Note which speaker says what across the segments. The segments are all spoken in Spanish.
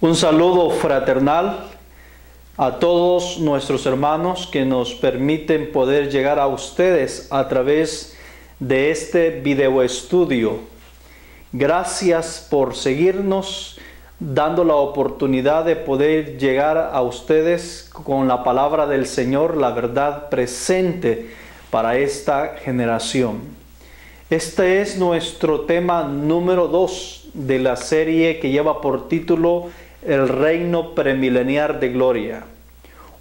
Speaker 1: Un saludo fraternal a todos nuestros hermanos que nos permiten poder llegar a ustedes a través de este video estudio. Gracias por seguirnos, dando la oportunidad de poder llegar a ustedes con la palabra del Señor, la verdad presente para esta generación. Este es nuestro tema número 2 de la serie que lleva por título El reino premilenial de gloria.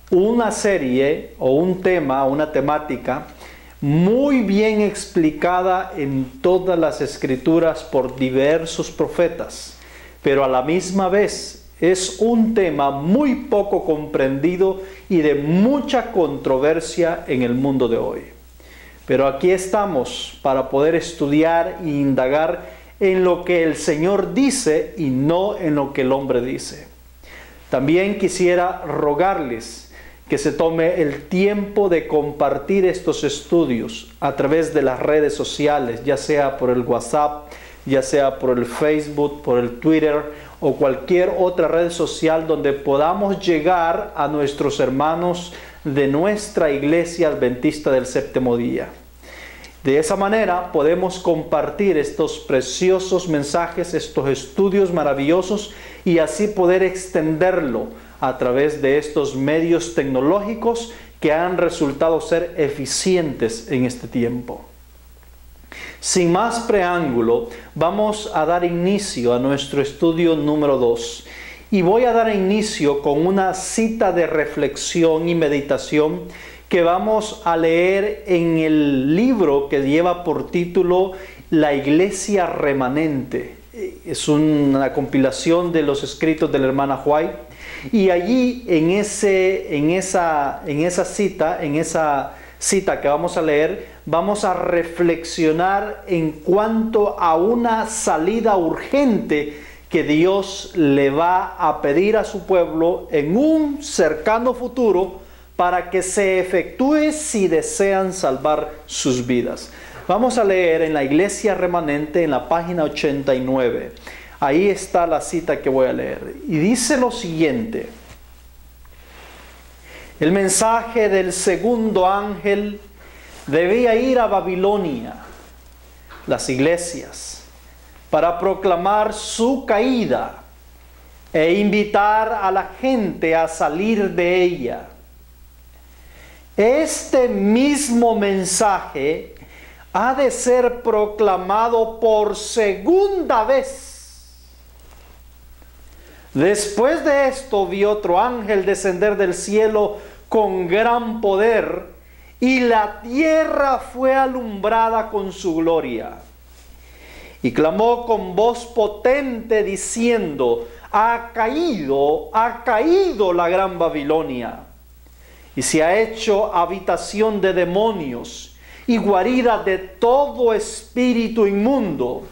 Speaker 1: Una serie o un tema, una temática muy bien explicada en todas las escrituras por diversos profetas, pero a la misma vez es un tema muy poco comprendido y de mucha controversia en el mundo de hoy. Pero aquí estamos para poder estudiar e indagar en lo que el Señor dice y no en lo que el hombre dice. También quisiera rogarles que se tome el tiempo de compartir estos estudios a través de las redes sociales, ya sea por el WhatsApp, ya sea por el Facebook, por el Twitter o cualquier otra red social donde podamos llegar a nuestros hermanos de nuestra iglesia adventista del séptimo día. De esa manera podemos compartir estos preciosos mensajes, estos estudios maravillosos y así poder extenderlo a través de estos medios tecnológicos que han resultado ser eficientes en este tiempo. Sin más preámbulo, vamos a dar inicio a nuestro estudio número 2 y voy a dar inicio con una cita de reflexión y meditación que vamos a leer en el libro que lleva por título La Iglesia Remanente. Es una compilación de los escritos de la hermana White. Y allí en esa cita que vamos a leer, vamos a reflexionar en cuanto a una salida urgente que Dios le va a pedir a su pueblo en un cercano futuro para que se efectúe si desean salvar sus vidas. Vamos a leer en la Iglesia Remanente en la página 89. Ahí está la cita que voy a leer. Y dice lo siguiente: el mensaje del segundo ángel debía ir a Babilonia, las iglesias, para proclamar su caída e invitar a la gente a salir de ella. Este mismo mensaje ha de ser proclamado por segunda vez. Después de esto vi otro ángel descender del cielo con gran poder, y la tierra fue alumbrada con su gloria. Y clamó con voz potente diciendo: ha caído la gran Babilonia, y se ha hecho habitación de demonios y guarida de todo espíritu inmundo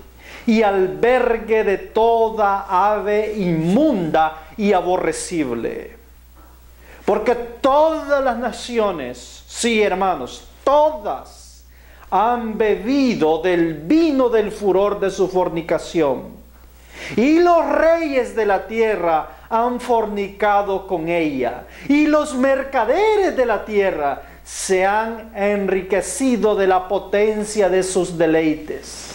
Speaker 1: y albergue de toda ave inmunda y aborrecible. Porque todas las naciones, sí hermanos, todas han bebido del vino del furor de su fornicación. Y los reyes de la tierra han fornicado con ella, y los mercaderes de la tierra se han enriquecido de la potencia de sus deleites.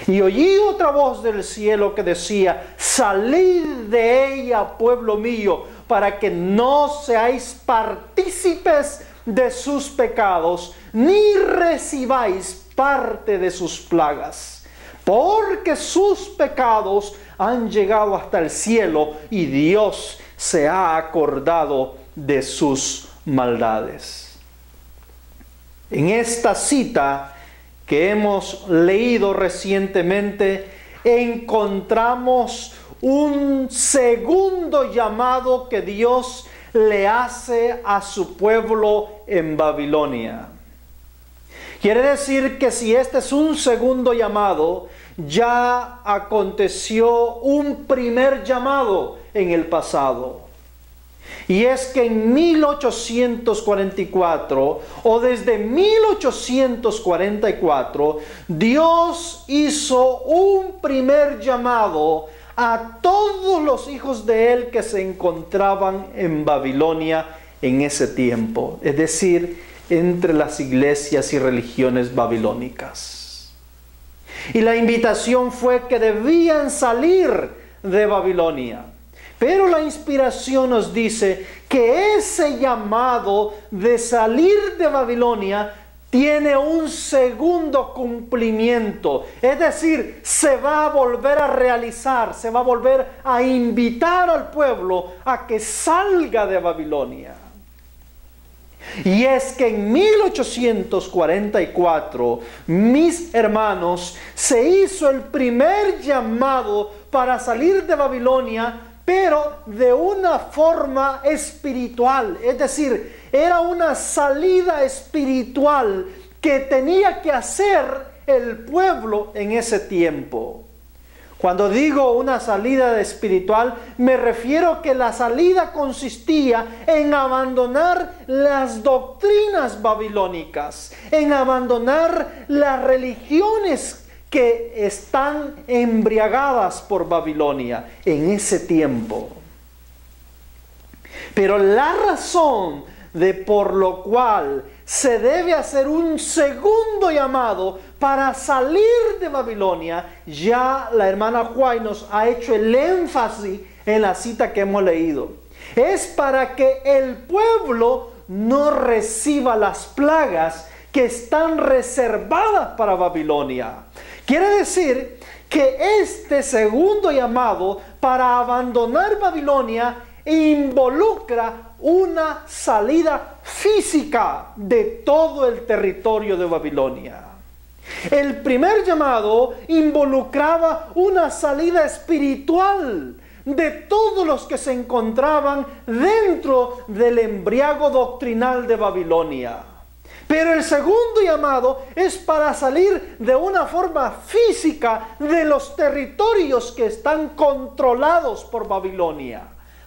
Speaker 1: Y oí otra voz del cielo que decía: salid de ella, pueblo mío, para que no seáis partícipes de sus pecados, ni recibáis parte de sus plagas, porque sus pecados han llegado hasta el cielo y Dios se ha acordado de sus maldades. En esta cita que hemos leído recientemente, encontramos un segundo llamado que Dios le hace a su pueblo en Babilonia. Quiere decir que si este es un segundo llamado, ya aconteció un primer llamado en el pasado. Y es que en 1844 o desde 1844, Dios hizo un primer llamado a todos los hijos de él que se encontraban en Babilonia en ese tiempo, es decir, entre las iglesias y religiones babilónicas. Y la invitación fue que debían salir de Babilonia. Pero la inspiración nos dice que ese llamado de salir de Babilonia tiene un segundo cumplimiento. Es decir, se va a volver a realizar, se va a volver a invitar al pueblo a que salga de Babilonia. Y es que en 1844, mis hermanos, se hizo el primer llamado para salir de Babilonia, pero de una forma espiritual. Es decir, era una salida espiritual que tenía que hacer el pueblo en ese tiempo. Cuando digo una salida espiritual, me refiero que la salida consistía en abandonar las doctrinas babilónicas, en abandonar las religiones que están embriagadas por Babilonia en ese tiempo. Pero la razón por lo cual se debe hacer un segundo llamado para salir de Babilonia, ya la hermana White nos ha hecho el énfasis en la cita que hemos leído. Es para que el pueblo no reciba las plagas que están reservadas para Babilonia. Quiere decir que este segundo llamado para abandonar Babilonia involucra una salida física de todo el territorio de Babilonia. El primer llamado involucraba una salida espiritual de todos los que se encontraban dentro del embriago doctrinal de Babilonia. Pero el segundo llamado es para salir de una forma física de los territorios que están controlados por Babilonia,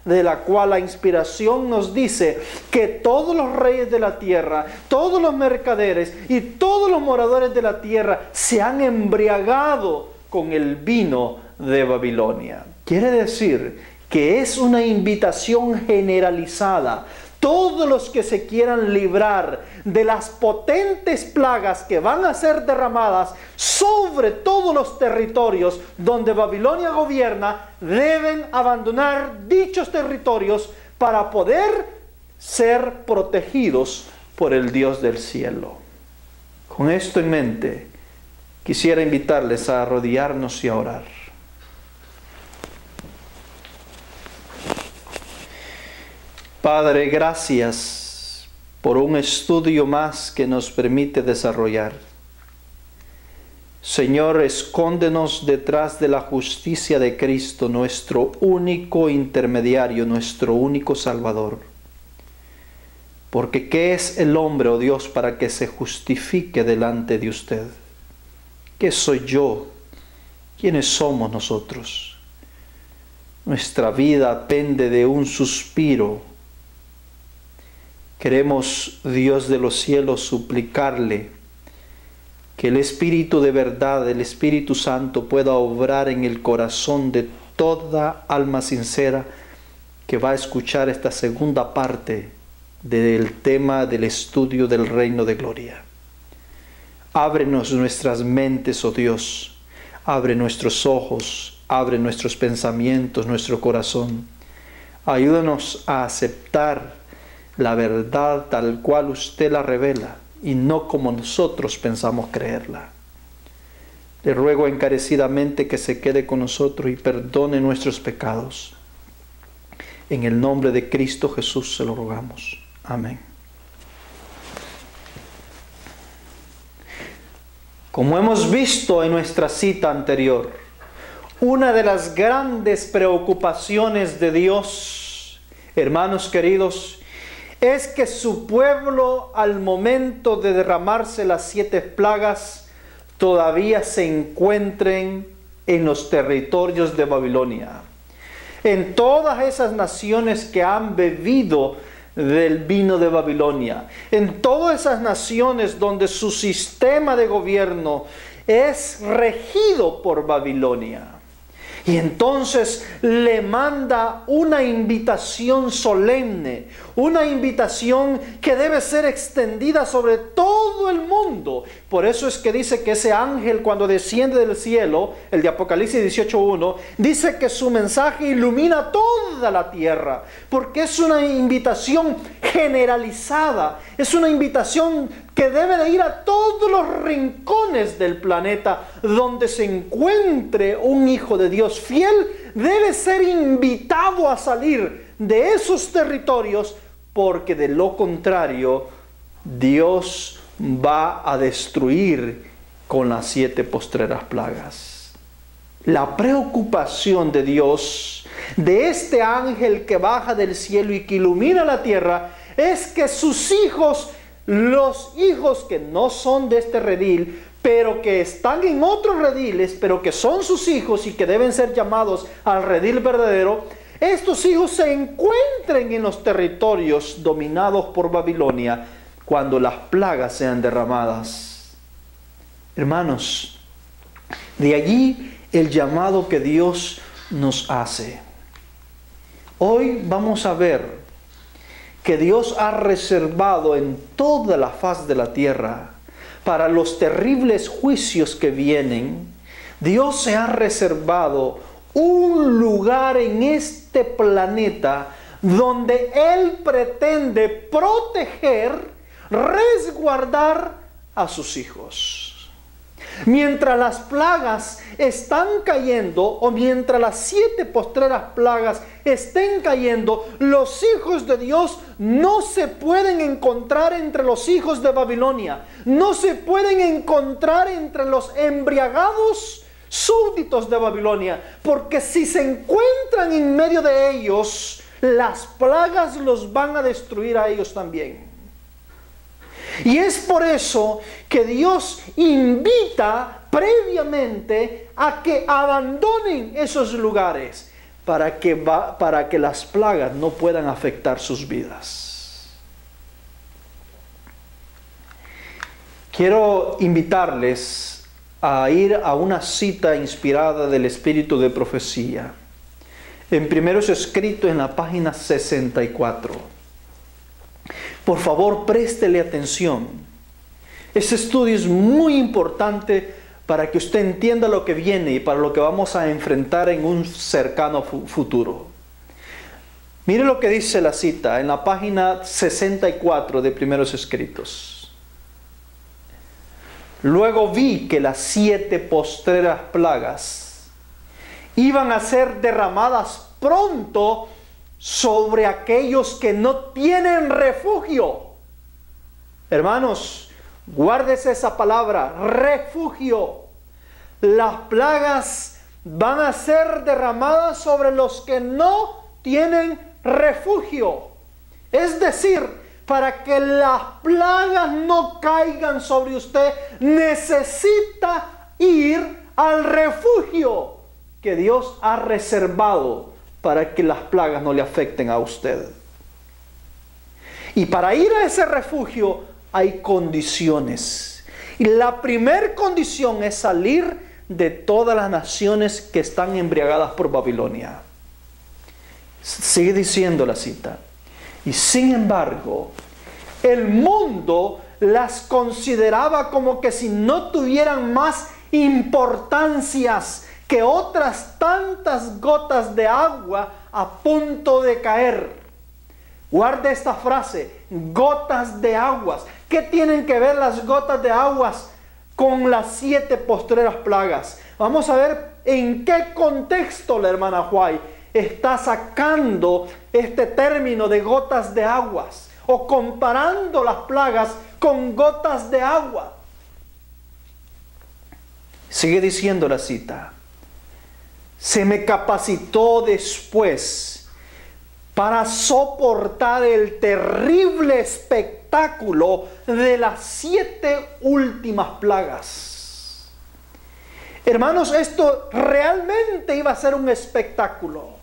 Speaker 1: de la cual la inspiración nos dice que todos los reyes de la tierra, todos los mercaderes y todos los moradores de la tierra se han embriagado con el vino de Babilonia. Quiere decir que es una invitación generalizada. Todos los que se quieran librar de las potentes plagas que van a ser derramadas sobre todos los territorios donde Babilonia gobierna, deben abandonar dichos territorios para poder ser protegidos por el Dios del cielo. Con esto en mente, quisiera invitarles a arrodillarnos y a orar. Padre, gracias por un estudio más que nos permite desarrollar. Señor, escóndenos detrás de la justicia de Cristo, nuestro único intermediario, nuestro único Salvador. Porque ¿qué es el hombre, oh Dios, para que se justifique delante de usted? ¿Qué soy yo? ¿Quiénes somos nosotros? Nuestra vida pende de un suspiro. Queremos, Dios de los cielos, suplicarle que el Espíritu de verdad, el Espíritu Santo, pueda obrar en el corazón de toda alma sincera que va a escuchar esta segunda parte del tema del estudio del reino de gloria. Ábrenos nuestras mentes, oh Dios, abre nuestros ojos, abre nuestros pensamientos, nuestro corazón. Ayúdanos a aceptar la verdad tal cual usted la revela y no como nosotros pensamos creerla. Le ruego encarecidamente que se quede con nosotros y perdone nuestros pecados. En el nombre de Cristo Jesús se lo rogamos. Amén. Como hemos visto en nuestra cita anterior, una de las grandes preocupaciones de Dios, hermanos queridos, es que su pueblo, al momento de derramarse las 7 plagas, todavía se encuentren en los territorios de Babilonia. En todas esas naciones que han bebido del vino de Babilonia, en todas esas naciones donde su sistema de gobierno es regido por Babilonia. Y entonces le manda una invitación solemne, una invitación que debe ser extendida sobre todo el mundo. Por eso es que dice que ese ángel, cuando desciende del cielo, el de Apocalipsis 18:1, dice que su mensaje ilumina toda la tierra, porque es una invitación generalizada, es una invitación que debe de ir a todos los rincones del planeta donde se encuentre un hijo de Dios fiel. Debe ser invitado a salir de esos territorios, porque de lo contrario Dios va a destruir con las 7 postreras plagas. La preocupación de Dios, de este ángel que baja del cielo y que ilumina la tierra, es que sus hijos, los hijos que no son de este redil, pero que están en otros rediles, pero que son sus hijos y que deben ser llamados al redil verdadero, estos hijos se encuentren en los territorios dominados por Babilonia cuando las plagas sean derramadas. Hermanos, de allí el llamado que Dios nos hace. Hoy vamos a ver que Dios ha reservado en toda la faz de la tierra para los terribles juicios que vienen. Dios se ha reservado un lugar en este planeta donde Él pretende proteger, resguardar a sus hijos. Mientras las plagas están cayendo, o mientras las 7 postreras plagas estén cayendo, los hijos de Dios no se pueden encontrar entre los hijos de Babilonia. No se pueden encontrar entre los embriagados súbditos de Babilonia, porque si se encuentran en medio de ellos, las plagas los van a destruir a ellos también. Y es por eso que Dios invita previamente a que abandonen esos lugares para que las plagas no puedan afectar sus vidas. Quiero invitarles a ir a una cita inspirada del Espíritu de Profecía. En Primeros Escritos, en la página 64. Por favor, préstele atención. Este estudio es muy importante para que usted entienda lo que viene y para lo que vamos a enfrentar en un cercano futuro. Mire lo que dice la cita en la página 64 de Primeros Escritos. Luego vi que las 7 postreras plagas iban a ser derramadas pronto sobre aquellos que no tienen refugio. Hermanos, guárdese esa palabra, refugio. Las plagas van a ser derramadas sobre los que no tienen refugio. Es decir, para que las plagas no caigan sobre usted, necesita ir al refugio que Dios ha reservado para que las plagas no le afecten a usted. Y para ir a ese refugio hay condiciones. Y la primera condición es salir de todas las naciones que están embriagadas por Babilonia. Sigue diciendo la cita. Y sin embargo, el mundo las consideraba como que si no tuvieran más importancias que otras tantas gotas de agua a punto de caer. Guarde esta frase, gotas de aguas. ¿Qué tienen que ver las gotas de aguas con las 7 postreras plagas? Vamos a ver en qué contexto la hermana White está sacando este término de gotas de aguas, o comparando las plagas con gotas de agua. Sigue diciendo la cita. Se me capacitó después para soportar el terrible espectáculo de las 7 últimas plagas. Hermanos, esto realmente iba a ser un espectáculo.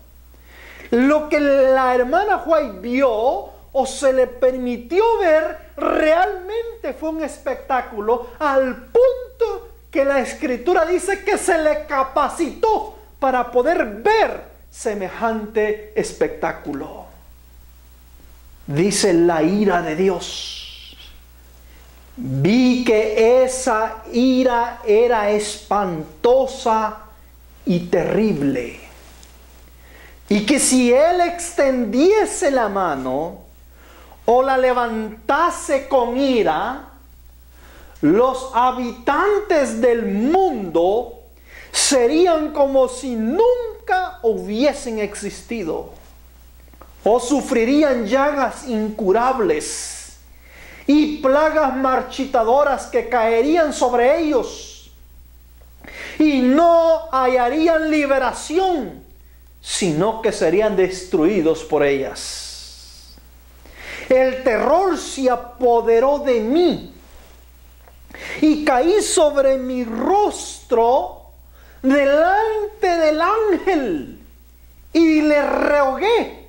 Speaker 1: Lo que la hermana White vio o se le permitió ver realmente fue un espectáculo, al punto que la Escritura dice que se le capacitó para poder ver semejante espectáculo. Dice la ira de Dios. Vi que esa ira era espantosa y terrible. Y que si él extendiese la mano o la levantase con ira, los habitantes del mundo serían como si nunca hubiesen existido, o sufrirían llagas incurables y plagas marchitadoras que caerían sobre ellos, y no hallarían liberación, sino que serían destruidos por ellas. El terror se apoderó de mí y caí sobre mi rostro delante del ángel y le rogué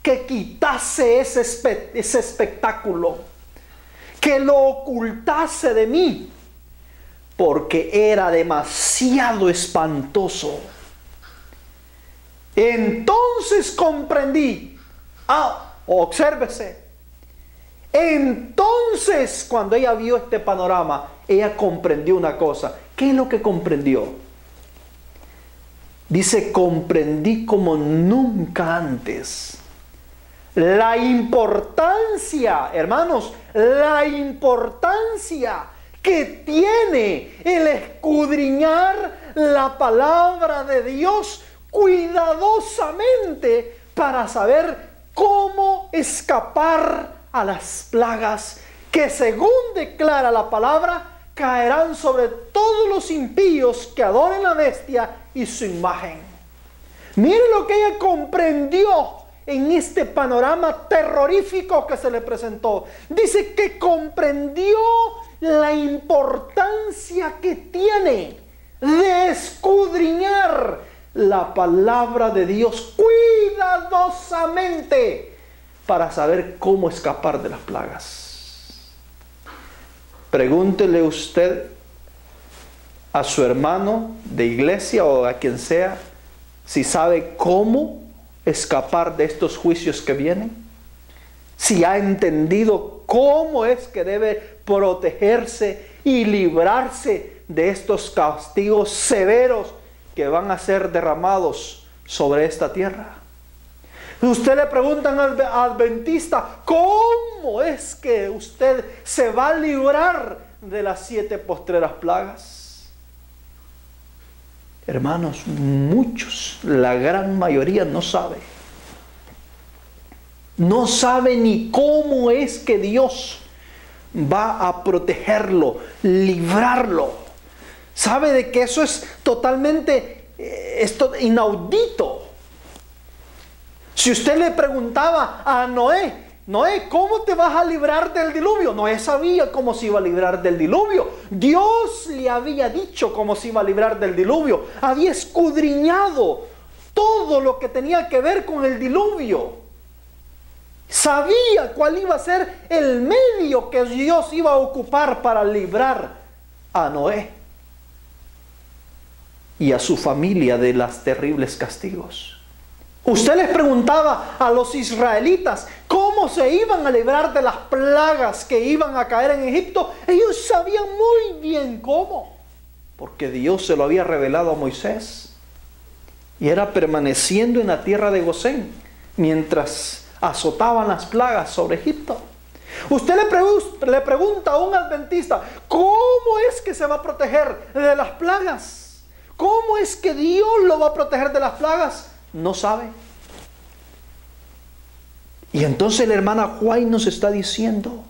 Speaker 1: que quitase ese espectáculo, que lo ocultase de mí, porque era demasiado espantoso. Entonces comprendí, obsérvese, entonces cuando ella vio este panorama, ella comprendió una cosa. ¿Qué es lo que comprendió? Dice, comprendí como nunca antes la importancia, hermanos, la importancia que tiene el escudriñar la palabra de Dios cuidadosamente para saber cómo escapar a las plagas que, según declara la palabra, caerán sobre todos los impíos que adoren la bestia y su imagen. Mire lo que ella comprendió en este panorama terrorífico que se le presentó. Dice que comprendió la importancia que tiene de escudriñar la palabra de Dios cuidadosamente para saber cómo escapar de las plagas. Pregúntele usted a su hermano de iglesia o a quien sea si sabe cómo escapar de estos juicios que vienen, si ha entendido cómo es que debe protegerse y librarse de estos castigos severos que van a ser derramados sobre esta tierra. Usted le pregunta al adventista, ¿cómo es que usted se va a librar de las 7 postreras plagas? Hermanos, muchos, la gran mayoría no sabe. No sabe ni cómo es que Dios va a protegerlo, librarlo. Sabe de que eso es totalmente inaudito. Si usted le preguntaba a Noé, ¿cómo te vas a librar del diluvio? Noé sabía cómo se iba a librar del diluvio. Dios le había dicho cómo se iba a librar del diluvio. Había escudriñado todo lo que tenía que ver con el diluvio. Sabía cuál iba a ser el medio que Dios iba a ocupar para librar a Noé y a su familia de los terribles castigos. Usted les preguntaba a los israelitas cómo se iban a librar de las plagas que iban a caer en Egipto. Ellos sabían muy bien cómo, porque Dios se lo había revelado a Moisés. Y era permaneciendo en la tierra de Gosén mientras azotaban las plagas sobre Egipto. Usted le pregunta a un adventista, ¿cómo es que se va a proteger de las plagas? ¿Cómo es que Dios lo va a proteger de las plagas? No sabe. Y entonces la hermana White nos está diciendo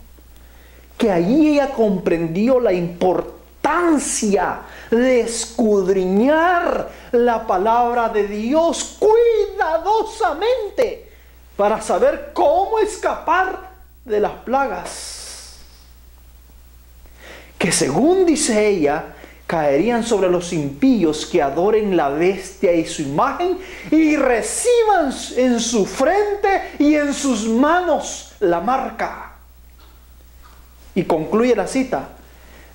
Speaker 1: que allí ella comprendió la importancia de escudriñar la palabra de Dios cuidadosamente para saber cómo escapar de las plagas que, según dice ella, caerían sobre los impíos que adoren la bestia y su imagen y reciban en su frente y en sus manos la marca. Y concluye la cita: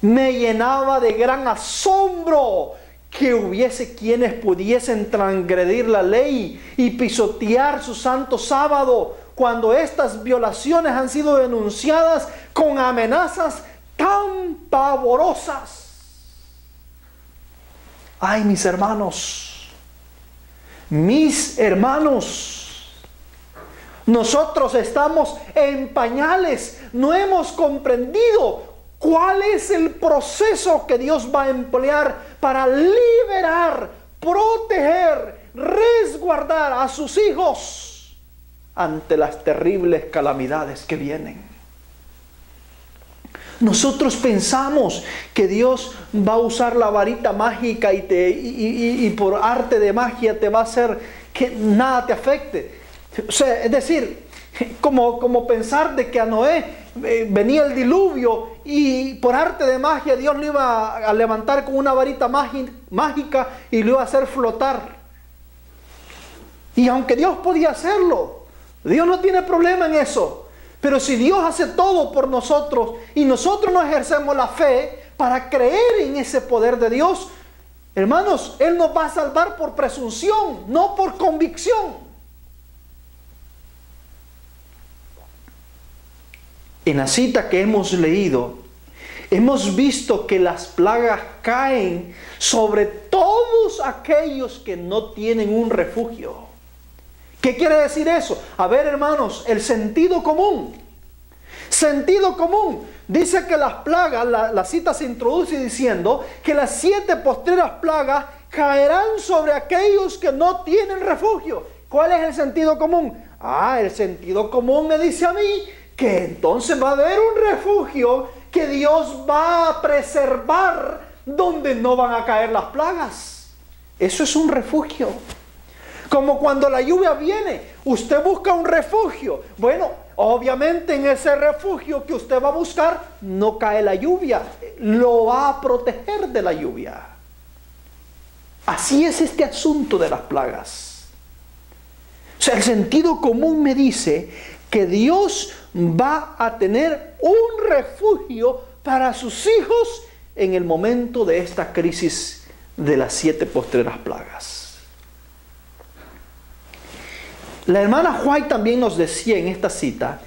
Speaker 1: me llenaba de gran asombro que hubiese quienes pudiesen transgredir la ley y pisotear su santo sábado, cuando estas violaciones han sido denunciadas con amenazas tan pavorosas. Ay, mis hermanos, nosotros estamos en pañales, no hemos comprendido cuál es el proceso que Dios va a emplear para liberar, proteger, resguardar a sus hijos ante las terribles calamidades que vienen. Nosotros pensamos que Dios va a usar la varita mágica y por arte de magia te va a hacer que nada te afecte. O sea, es decir, como pensar de que a Noé venía el diluvio y por arte de magia Dios lo iba a levantar con una varita mágica y lo iba a hacer flotar. Y aunque Dios podía hacerlo, Dios no tiene problema en eso. Pero si Dios hace todo por nosotros y nosotros no ejercemos la fe para creer en ese poder de Dios, hermanos, Él nos va a salvar por presunción, no por convicción. En la cita que hemos leído, hemos visto que las plagas caen sobre todos aquellos que no tienen un refugio. ¿Qué quiere decir eso? A ver, hermanos, el sentido común. Sentido común. Dice que las plagas, la cita se introduce diciendo que las 7 postreras plagas caerán sobre aquellos que no tienen refugio. ¿Cuál es el sentido común? El sentido común me dice a mí que entonces va a haber un refugio que Dios va a preservar donde no van a caer las plagas. Eso es un refugio. Como cuando la lluvia viene, usted busca un refugio. Bueno, obviamente en ese refugio que usted va a buscar no cae la lluvia, lo va a proteger de la lluvia. Así es este asunto de las plagas. O sea, el sentido común me dice que Dios va a tener un refugio para sus hijos en el momento de esta crisis de las 7 postreras plagas. La hermana White también nos decía en esta cita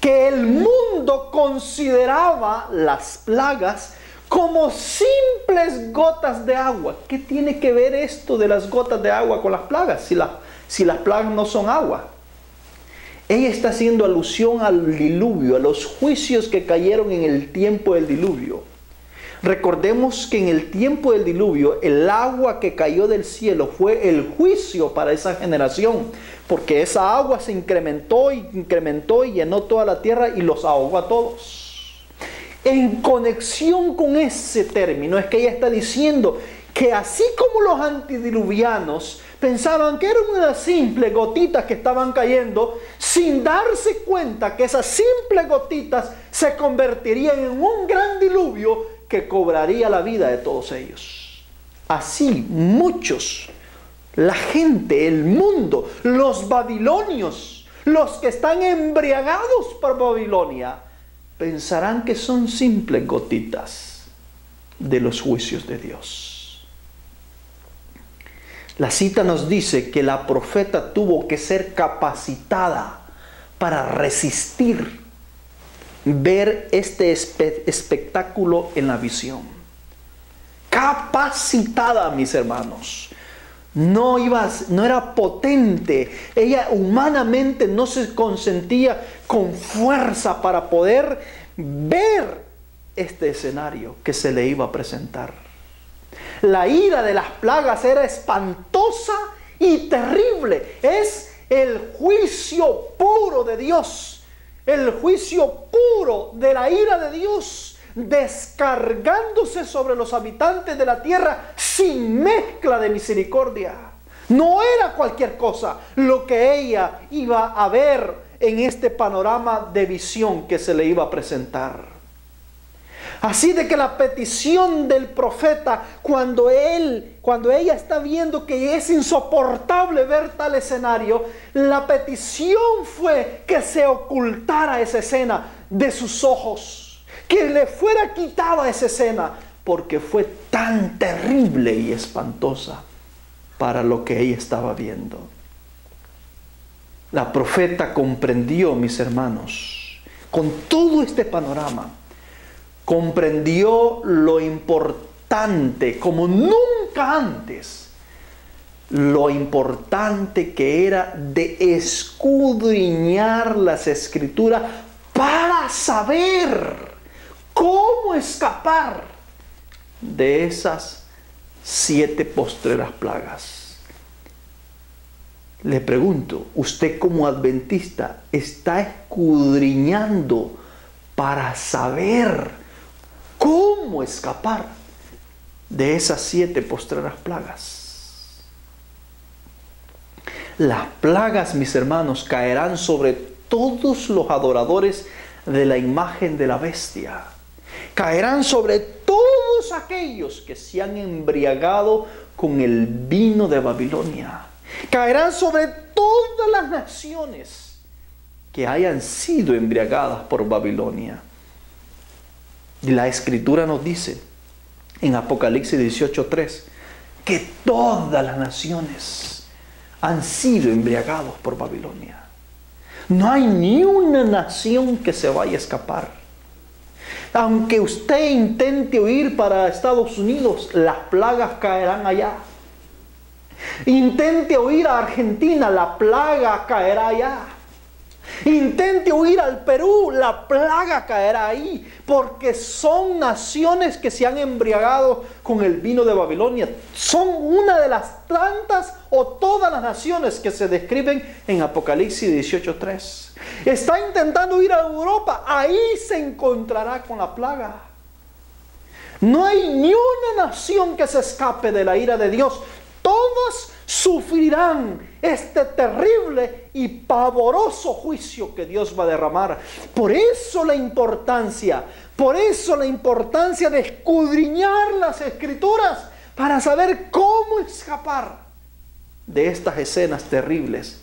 Speaker 1: que el mundo consideraba las plagas como simples gotas de agua. ¿Qué tiene que ver esto de las gotas de agua con las plagas? Si las plagas no son agua. Ella está haciendo alusión al diluvio, a los juicios que cayeron en el tiempo del diluvio. Recordemos que en el tiempo del diluvio, el agua que cayó del cielo fue el juicio para esa generación, porque esa agua se incrementó y llenó toda la tierra y los ahogó a todos. En conexión con ese término es que ella está diciendo que así como los antidiluvianos pensaban que eran unas simples gotitas que estaban cayendo, sin darse cuenta que esas simples gotitas se convertirían en un gran diluvio que cobraría la vida de todos ellos. Así muchos, la gente, el mundo, los babilonios, los que están embriagados por Babilonia, pensarán que son simples gotitas de los juicios de Dios. La cita nos dice que la profeta tuvo que ser capacitada para resistir ver este espectáculo en la visión. Capacitada, mis hermanos. No era potente. Ella humanamente no se consentía con fuerza para poder ver este escenario que se le iba a presentar. La ira de las plagas era espantosa y terrible. Es el juicio puro de Dios. El juicio puro de la ira de Dios descargándose sobre los habitantes de la tierra sin mezcla de misericordia. No era cualquier cosa lo que ella iba a ver en este panorama de visión que se le iba a presentar. Así de que la petición del profeta, cuando ella está viendo que es insoportable ver tal escenario, la petición fue que se ocultara esa escena de sus ojos, que le fuera quitada esa escena, porque fue tan terrible y espantosa para lo que ella estaba viendo. La profeta comprendió, mis hermanos, con todo este panorama, comprendió lo importante como nunca antes, lo importante que era de escudriñar las Escrituras para saber cómo escapar de esas 7 postreras plagas. Le pregunto, ¿usted como adventista está escudriñando para saber cómo escapar de esas 7 postreras plagas? Las plagas, mis hermanos, caerán sobre todos los adoradores de la imagen de la bestia. Caerán sobre todos aquellos que se han embriagado con el vino de Babilonia. Caerán sobre todas las naciones que hayan sido embriagadas por Babilonia. Y la Escritura nos dice en Apocalipsis 18:3 que todas las naciones han sido embriagados por Babilonia. No hay ni una nación que se vaya a escapar. Aunque usted intente huir para Estados Unidos, las plagas caerán allá. Intente huir a Argentina, la plaga caerá allá. Intente huir al Perú, la plaga caerá ahí, porque son naciones que se han embriagado con el vino de Babilonia. Son una de las tantas o todas las naciones que se describen en Apocalipsis 18:3. Está intentando ir a Europa, ahí se encontrará con la plaga. No hay ni una nación que se escape de la ira de Dios. Todos sufrirán este terrible y pavoroso juicio que Dios va a derramar. Por eso la importancia de escudriñar las Escrituras para saber cómo escapar de estas escenas terribles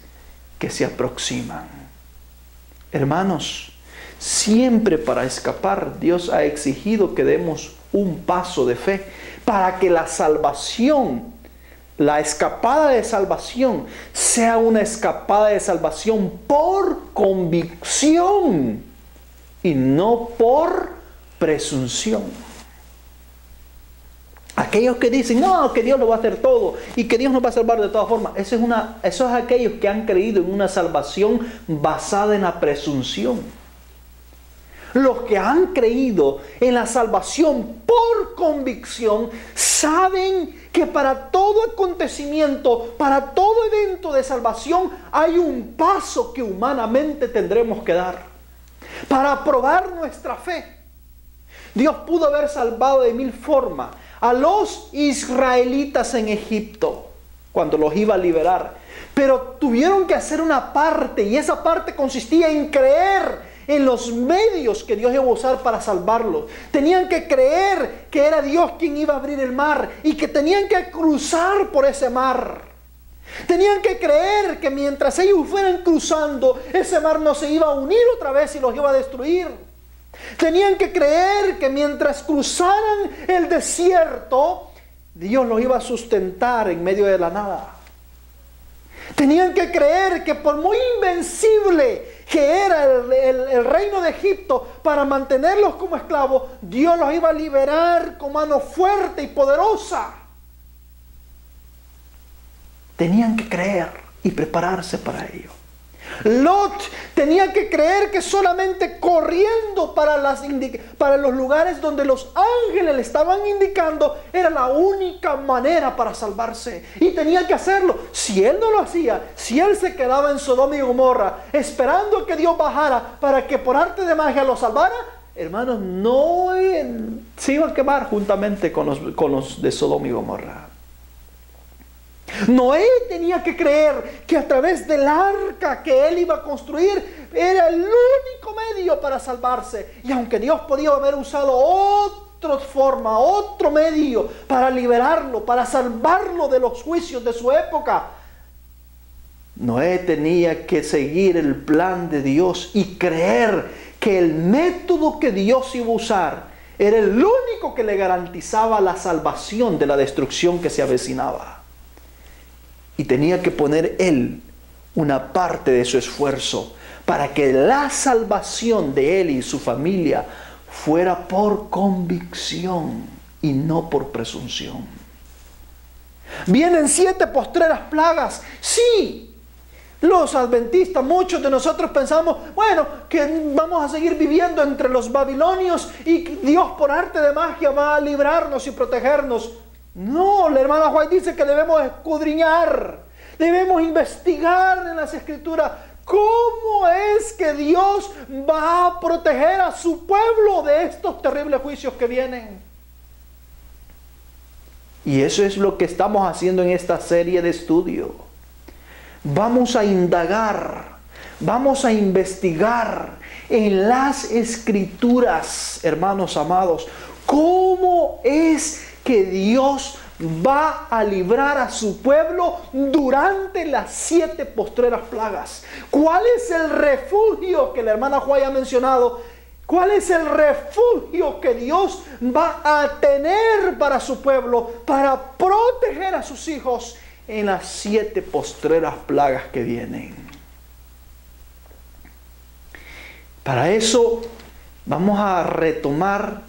Speaker 1: que se aproximan. Hermanos, siempre para escapar Dios ha exigido que demos un paso de fe para que la salvación, la escapada de salvación, sea una escapada de salvación por convicción y no por presunción. Aquellos que dicen, no, que Dios lo va a hacer todo y que Dios nos va a salvar de todas formas. Eso es aquellos que han creído en una salvación basada en la presunción. Los que han creído en la salvación por convicción saben que para todo acontecimiento, para todo evento de salvación, hay un paso que humanamente tendremos que dar para probar nuestra fe. Dios pudo haber salvado de 1000 formas a los israelitas en Egipto cuando los iba a liberar, pero tuvieron que hacer una parte, y esa parte consistía en creer en los medios que Dios iba a usar para salvarlos. Tenían que creer que era Dios quien iba a abrir el mar y que tenían que cruzar por ese mar. Tenían que creer que mientras ellos fueran cruzando, ese mar no se iba a unir otra vez y los iba a destruir. Tenían que creer que mientras cruzaran el desierto, Dios los iba a sustentar en medio de la nada. Tenían que creer que por muy invencible que era el reino de Egipto para mantenerlos como esclavos, Dios los iba a liberar con mano fuerte y poderosa. Tenían que creer y prepararse para ello. Lot tenía que creer que solamente corriendo para los lugares donde los ángeles le estaban indicando era la única manera para salvarse. Y tenía que hacerlo. Si él no lo hacía, si él se quedaba en Sodoma y Gomorra esperando que Dios bajara para que por arte de magia lo salvara, hermanos, no se iba a quemar juntamente con los de Sodoma y Gomorra. Noé tenía que creer que a través del arca que él iba a construir era el único medio para salvarse. Y aunque Dios podía haber usado otra forma, otro medio para liberarlo, para salvarlo de los juicios de su época, Noé tenía que seguir el plan de Dios y creer que el método que Dios iba a usar Era el único que le garantizaba la salvación de la destrucción que se avecinaba. Y tenía que poner él una parte de su esfuerzo para que la salvación de él y su familia fuera por convicción y no por presunción. Vienen 7 postreras plagas. Sí, los adventistas, muchos de nosotros pensamos, bueno, que vamos a seguir viviendo entre los babilonios y Dios por arte de magia va a librarnos y protegernos. No, la hermana White dice que debemos escudriñar, debemos investigar en las Escrituras cómo es que Dios va a proteger a su pueblo de estos terribles juicios que vienen. Y eso es lo que estamos haciendo en esta serie de estudio. Vamos a indagar, vamos a investigar en las Escrituras, hermanos amados, cómo es que Dios va a librar a su pueblo durante las 7 postreras plagas. ¿Cuál es el refugio que la hermana Juan ha mencionado? ¿Cuál es el refugio que Dios va a tener para su pueblo, para proteger a sus hijos en las 7 postreras plagas que vienen? Para eso vamos a retomar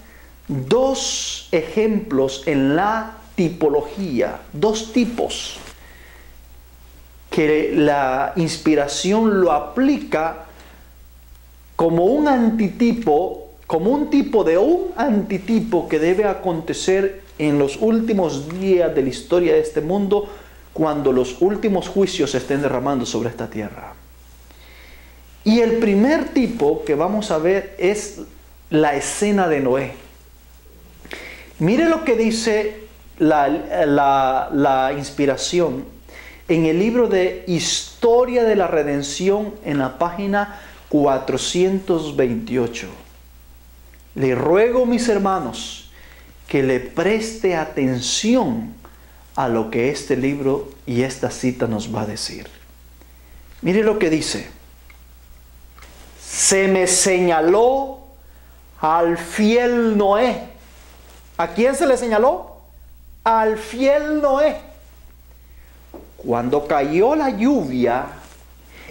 Speaker 1: 2 ejemplos en la tipología, 2 tipos que la inspiración lo aplica como un antitipo, como un tipo de un antitipo que debe acontecer en los últimos días de la historia de este mundo, cuando los últimos juicios se estén derramando sobre esta tierra. Y el primer tipo que vamos a ver es la escena de Noé. Mire lo que dice la inspiración en el libro de Historia de la Redención, en la página 428. Le ruego, mis hermanos, que le preste atención a lo que este libro y esta cita nos va a decir. Mire lo que dice: se me señaló al fiel Noé. ¿A quién se le señaló? Al fiel Noé. Cuando cayó la lluvia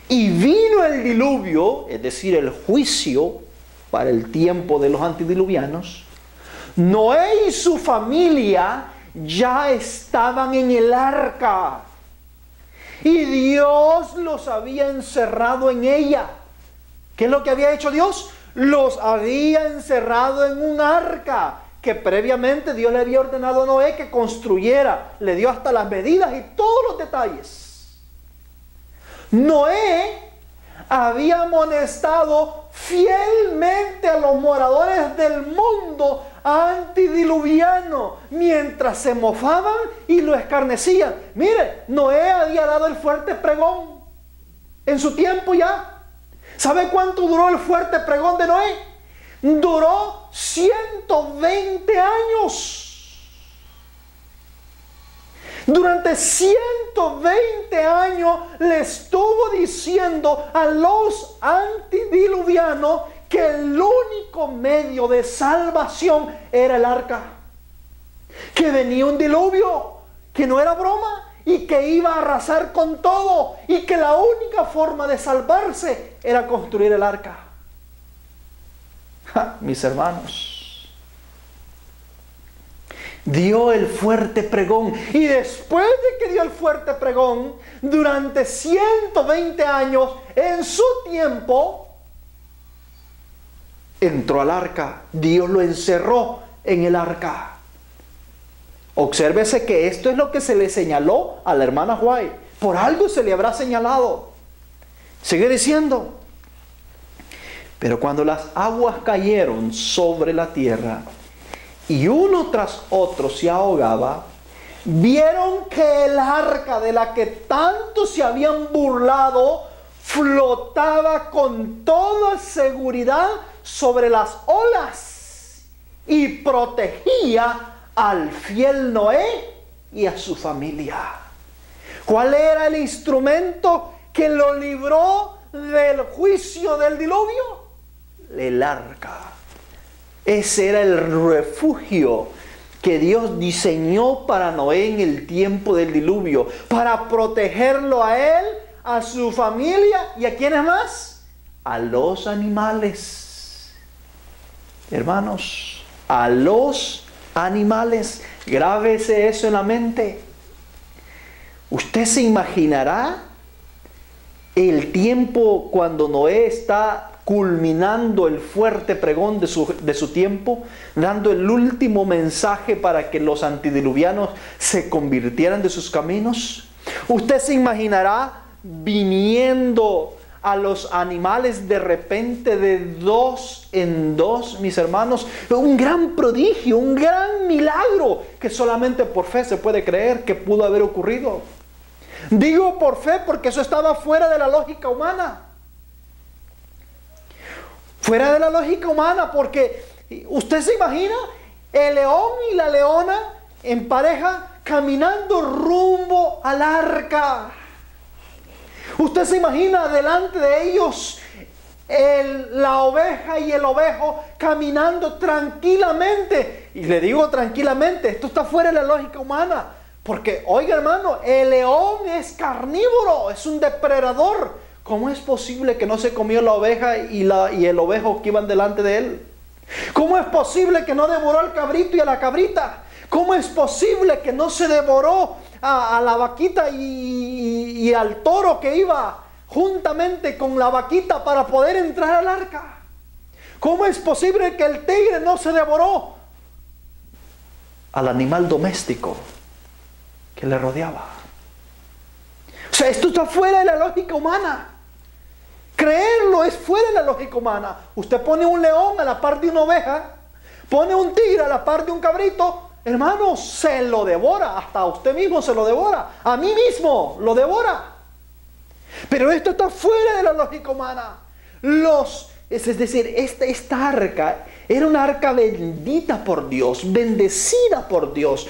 Speaker 1: y vino el diluvio, es decir, el juicio para el tiempo de los antediluvianos, Noé y su familia ya estaban en el arca y Dios los había encerrado en ella. ¿Qué es lo que había hecho Dios? Los había encerrado en un arca que previamente Dios le había ordenado a Noé que construyera. Le dio hasta las medidas y todos los detalles. Noé había amonestado fielmente a los moradores del mundo antediluviano mientras se mofaban y lo escarnecían. Mire, Noé había dado el fuerte pregón en su tiempo ya. ¿Sabe cuánto duró el fuerte pregón de Noé? Duró 120 años. Durante 120 años le estuvo diciendo a los antediluvianos que el único medio de salvación era el arca. Que venía un diluvio, que no era broma, y que iba a arrasar con todo, y que la única forma de salvarse era construir el arca. Mis hermanos, dio el fuerte pregón, y después de que dio el fuerte pregón, durante 120 años, en su tiempo, entró al arca. Dios lo encerró en el arca. Obsérvese que esto es lo que se le señaló a la hermana White. Por algo se le habrá señalado. Sigue diciendo: pero cuando las aguas cayeron sobre la tierra y uno tras otro se ahogaba, vieron que el arca de la que tanto se habían burlado flotaba con toda seguridad sobre las olas y protegía al fiel Noé y a su familia. ¿Cuál era el instrumento que lo libró del juicio del diluvio? El arca. Ese era el refugio que Dios diseñó para Noé en el tiempo del diluvio, para protegerlo a él, a su familia y a ¿quiénes más? A los animales. Hermanos, a los animales. Grábese eso en la mente. ¿Usted se imaginará el tiempo cuando Noé está culminando el fuerte pregón de su tiempo, dando el último mensaje para que los antediluvianos se convirtieran de sus caminos? ¿Usted se imaginará viniendo a los animales de repente de dos en dos, mis hermanos? Un gran prodigio, un gran milagro que solamente por fe se puede creer que pudo haber ocurrido. Digo por fe porque eso estaba fuera de la lógica humana. Fuera de la lógica humana, porque usted se imagina el león y la leona en pareja caminando rumbo al arca. Usted se imagina delante de ellos la oveja y el ovejo caminando tranquilamente. Y le digo tranquilamente, esto está fuera de la lógica humana. Porque, oiga hermano, el león es carnívoro, es un depredador. ¿Cómo es posible que no se comió la oveja y el ovejo que iban delante de él? ¿Cómo es posible que no devoró al cabrito y a la cabrita? ¿Cómo es posible que no se devoró a la vaquita y al toro que iba juntamente con la vaquita para poder entrar al arca? ¿Cómo es posible que el tigre no se devoró al animal doméstico que le rodeaba? O sea, esto está fuera de la lógica humana. Creerlo es fuera de la lógica humana. Usted pone un león a la par de una oveja, pone un tigre a la par de un cabrito, hermano, se lo devora, hasta a usted mismo se lo devora, a mí mismo lo devora. Pero esto está fuera de la lógica humana. Es decir, esta arca era una arca bendita por Dios, bendecida por Dios.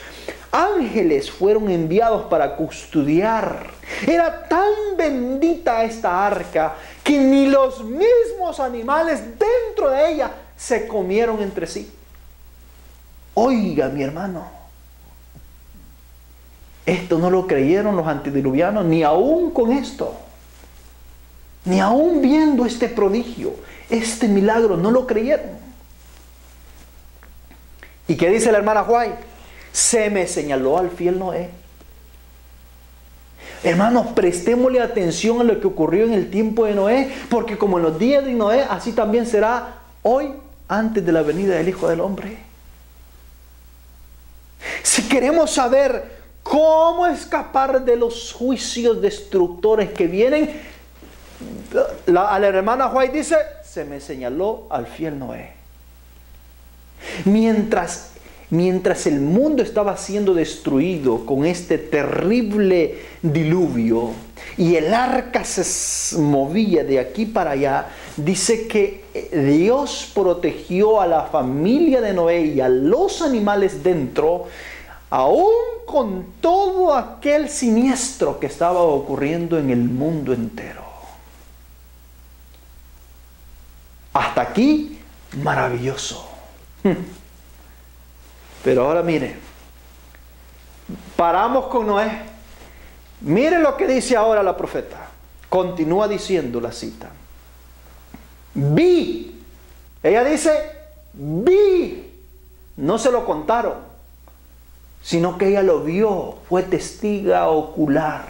Speaker 1: Ángeles fueron enviados para custodiar. Era tan bendita esta arca que ni los mismos animales dentro de ella se comieron entre sí. Oiga, mi hermano, esto no lo creyeron los antediluvianos, ni aún con esto, ni aún viendo este prodigio, este milagro, no lo creyeron. ¿Y qué dice la hermana White? Se me señaló al fiel Noé. Hermanos, prestémosle atención a lo que ocurrió en el tiempo de Noé, porque como en los días de Noé, así también será hoy, antes de la venida del Hijo del Hombre. Si queremos saber cómo escapar de los juicios destructores que vienen, a la hermana White dice, se me señaló al fiel Noé. Mientras el mundo estaba siendo destruido con este terrible diluvio y el arca se movía de aquí para allá, dice que Dios protegió a la familia de Noé y a los animales dentro, aún con todo aquel siniestro que estaba ocurriendo en el mundo entero. Hasta aquí, maravilloso. Pero ahora mire, paramos con Noé. Mire lo que dice ahora la profeta. Continúa diciendo la cita. Vi. Ella dice, vi. No se lo contaron, sino que ella lo vio. Fue testiga ocular.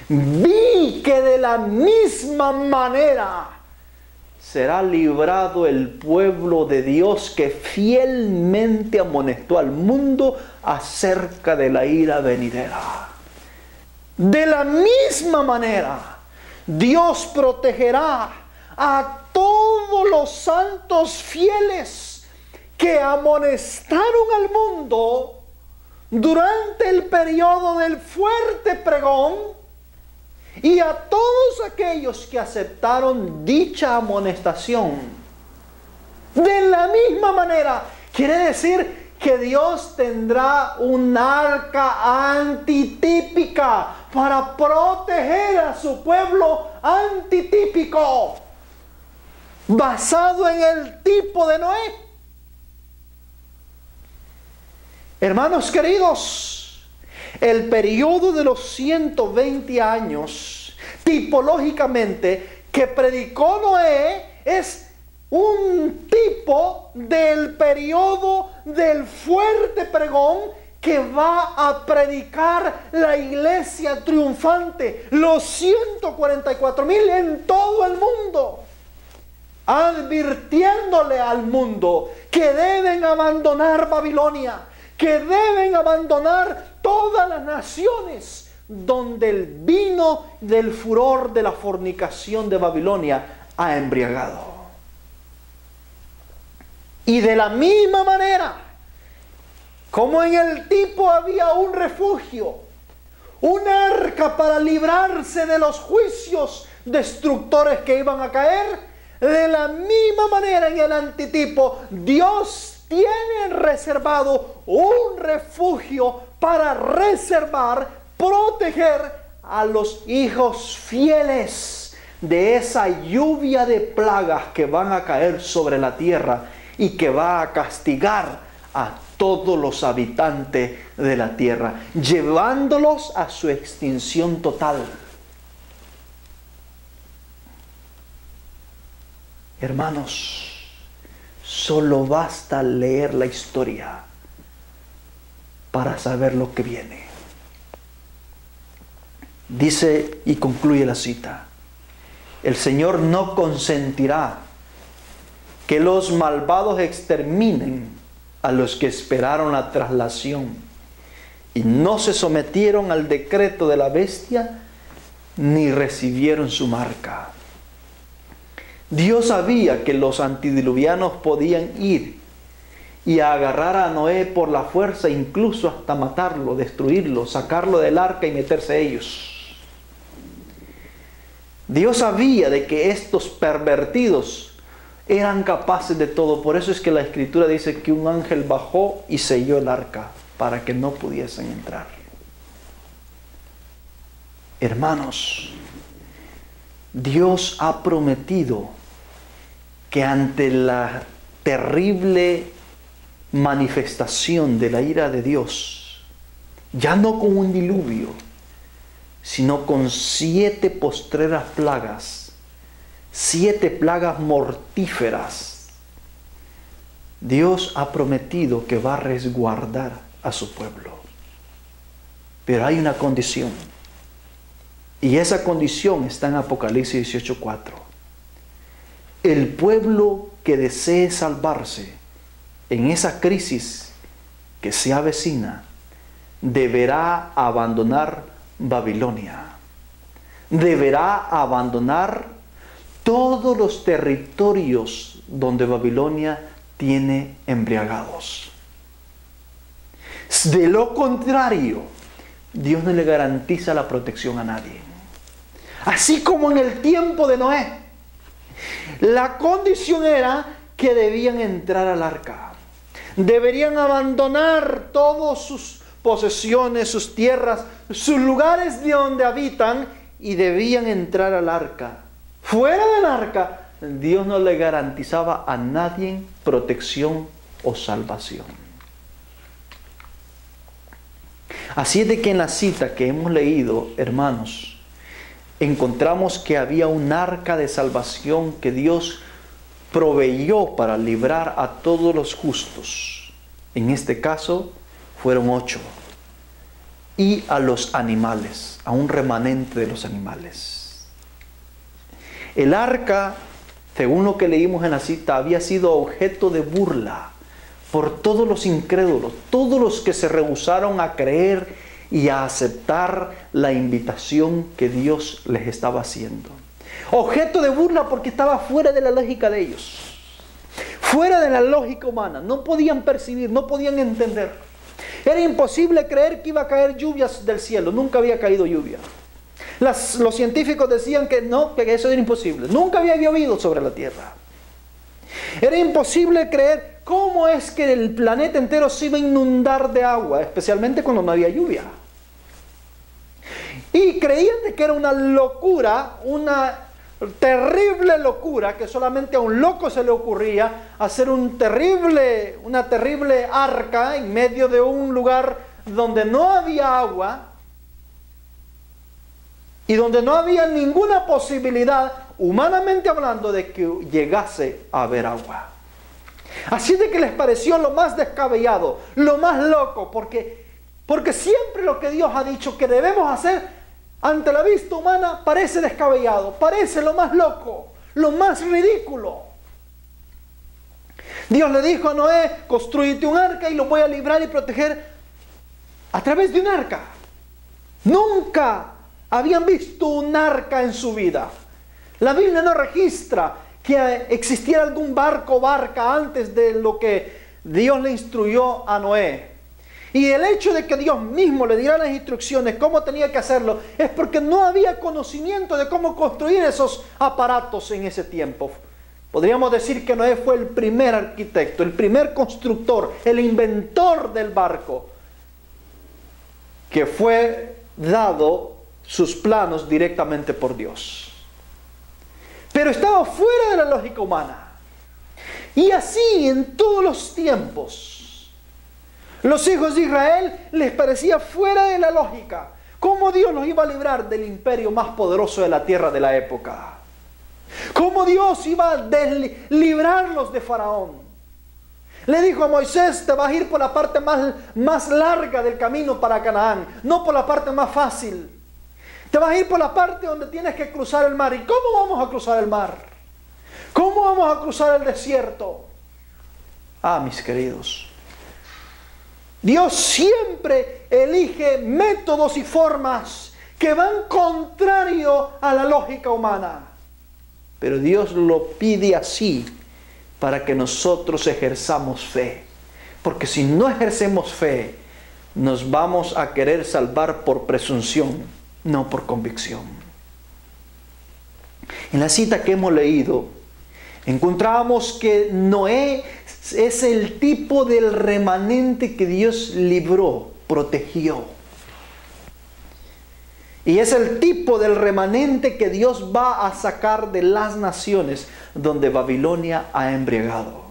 Speaker 1: Vi que de la misma manera será librado el pueblo de Dios que fielmente amonestó al mundo acerca de la ira venidera. De la misma manera, Dios protegerá a todos los santos fieles que amonestaron al mundo durante el periodo del fuerte pregón, y a todos aquellos que aceptaron dicha amonestación. De la misma manera, quiere decir que Dios tendrá un arca antitípica para proteger a su pueblo antitípico, basado en el tipo de Noé. Hermanos queridos, el periodo de los 120 años, tipológicamente, que predicó Noé, es un tipo del periodo del fuerte pregón que va a predicar la iglesia triunfante, los 144,000 en todo el mundo, advirtiéndole al mundo que deben abandonar Babilonia, que deben abandonar todas las naciones donde el vino del furor de la fornicación de Babilonia ha embriagado. Y de la misma manera, como en el tipo había un refugio, un arca para librarse de los juicios destructores que iban a caer, de la misma manera en el antitipo, Dios tiene reservado un refugio para reservar, proteger a los hijos fieles de esa lluvia de plagas que van a caer sobre la tierra y que va a castigar a todos los habitantes de la tierra, llevándolos a su extinción total. Hermanos, solo basta leer la historia para saber lo que viene. Dice y concluye la cita: el Señor no consentirá que los malvados exterminen a los que esperaron la traslación y no se sometieron al decreto de la bestia ni recibieron su marca. Dios sabía que los antediluvianos podían ir y agarrar a Noé por la fuerza, incluso hasta matarlo, destruirlo, sacarlo del arca y meterse ellos. Dios sabía de que estos pervertidos eran capaces de todo. Por eso es que la Escritura dice que un ángel bajó y selló el arca para que no pudiesen entrar. Hermanos, Dios ha prometido que ante la terrible manifestación de la ira de Dios, ya no con un diluvio, sino con 7 postreras plagas, 7 plagas mortíferas, Dios ha prometido que va a resguardar a su pueblo. Pero hay una condición, y esa condición está en Apocalipsis 18:4. El pueblo que desee salvarse en esa crisis que se avecina deberá abandonar Babilonia, deberá abandonar todos los territorios donde Babilonia tiene embriagados. De lo contrario, Dios no le garantiza la protección a nadie. Así como en el tiempo de Noé, la condición era que debían entrar al arca, deberían abandonar todas sus posesiones, sus tierras, sus lugares de donde habitan, y debían entrar al arca. Fuera del arca, Dios no le garantizaba a nadie protección o salvación. Así es de que en la cita que hemos leído, hermanos, encontramos que había un arca de salvación que Dios proveyó para librar a todos los justos. En este caso fueron 8. Y a los animales, a un remanente de los animales. El arca, según lo que leímos en la cita, había sido objeto de burla por todos los incrédulos, todos los que se rehusaron a creer y a aceptar la invitación que Dios les estaba haciendo. Objeto de burla porque estaba fuera de la lógica de ellos, fuera de la lógica humana. No podían percibir, no podían entender. Era imposible creer que iba a caer lluvias del cielo. Nunca había caído lluvia. Los científicos decían que no, que eso era imposible. Nunca había llovido sobre la tierra. Era imposible creer cómo es que el planeta entero se iba a inundar de agua, especialmente cuando no había lluvia. Y creían de que era una locura, una terrible locura que solamente a un loco se le ocurría hacer una terrible arca en medio de un lugar donde no había agua y donde no había ninguna posibilidad, humanamente hablando, de que llegase a haber agua. Así de que les pareció lo más descabellado, lo más loco, porque siempre lo que Dios ha dicho que debemos hacer ante la vista humana parece descabellado, parece lo más loco, lo más ridículo. Dios le dijo a Noé: construyete un arca y lo voy a librar y proteger a través de un arca. Nunca habían visto un arca en su vida. La Biblia no registra que existiera algún barco o barca antes de lo que Dios le instruyó a Noé. Y el hecho de que Dios mismo le diera las instrucciones cómo tenía que hacerlo es porque no había conocimiento de cómo construir esos aparatos en ese tiempo. Podríamos decir que Noé fue el primer arquitecto, el primer constructor, el inventor del barco, que fue dado sus planos directamente por Dios. Pero estaba fuera de la lógica humana. Y así en todos los tiempos, los hijos de Israel les parecía fuera de la lógica cómo Dios los iba a librar del imperio más poderoso de la tierra de la época. Cómo Dios iba a librarlos de Faraón. Le dijo a Moisés: te vas a ir por la parte más larga del camino para Canaán, no por la parte más fácil. Te vas a ir por la parte donde tienes que cruzar el mar. ¿Y cómo vamos a cruzar el mar? ¿Cómo vamos a cruzar el desierto? Ah, mis queridos, Dios siempre elige métodos y formas que van contrario a la lógica humana. Pero Dios lo pide así para que nosotros ejerzamos fe. Porque si no ejercemos fe, nos vamos a querer salvar por presunción, no por convicción. En la cita que hemos leído, encontramos que Noé es el tipo del remanente que Dios libró, protegió. Y es el tipo del remanente que Dios va a sacar de las naciones donde Babilonia ha embriagado.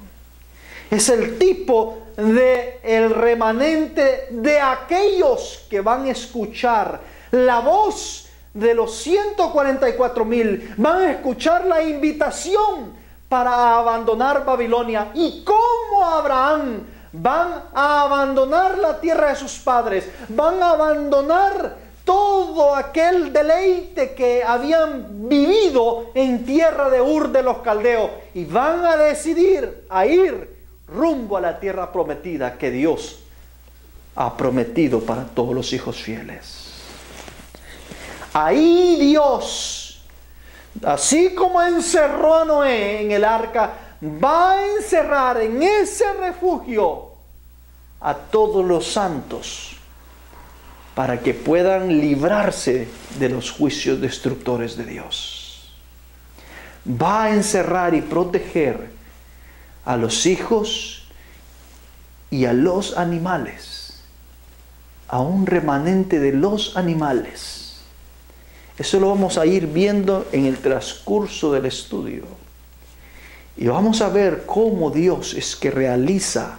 Speaker 1: Es el tipo del remanente de aquellos que van a escuchar la voz de los 144,000. Van a escuchar la invitación para abandonar Babilonia. Y como Abraham, van a abandonar la tierra de sus padres. Van a abandonar todo aquel deleite que habían vivido en tierra de Ur de los Caldeos. Y van a decidir a ir rumbo a la tierra prometida que Dios ha prometido para todos los hijos fieles. Ahí Dios, así como encerró a Noé en el arca, va a encerrar en ese refugio a todos los santos para que puedan librarse de los juicios destructores de Dios. Va a encerrar y proteger a los hijos y a los animales, a un remanente de los animales. Eso lo vamos a ir viendo en el transcurso del estudio. Y vamos a ver cómo Dios es que realiza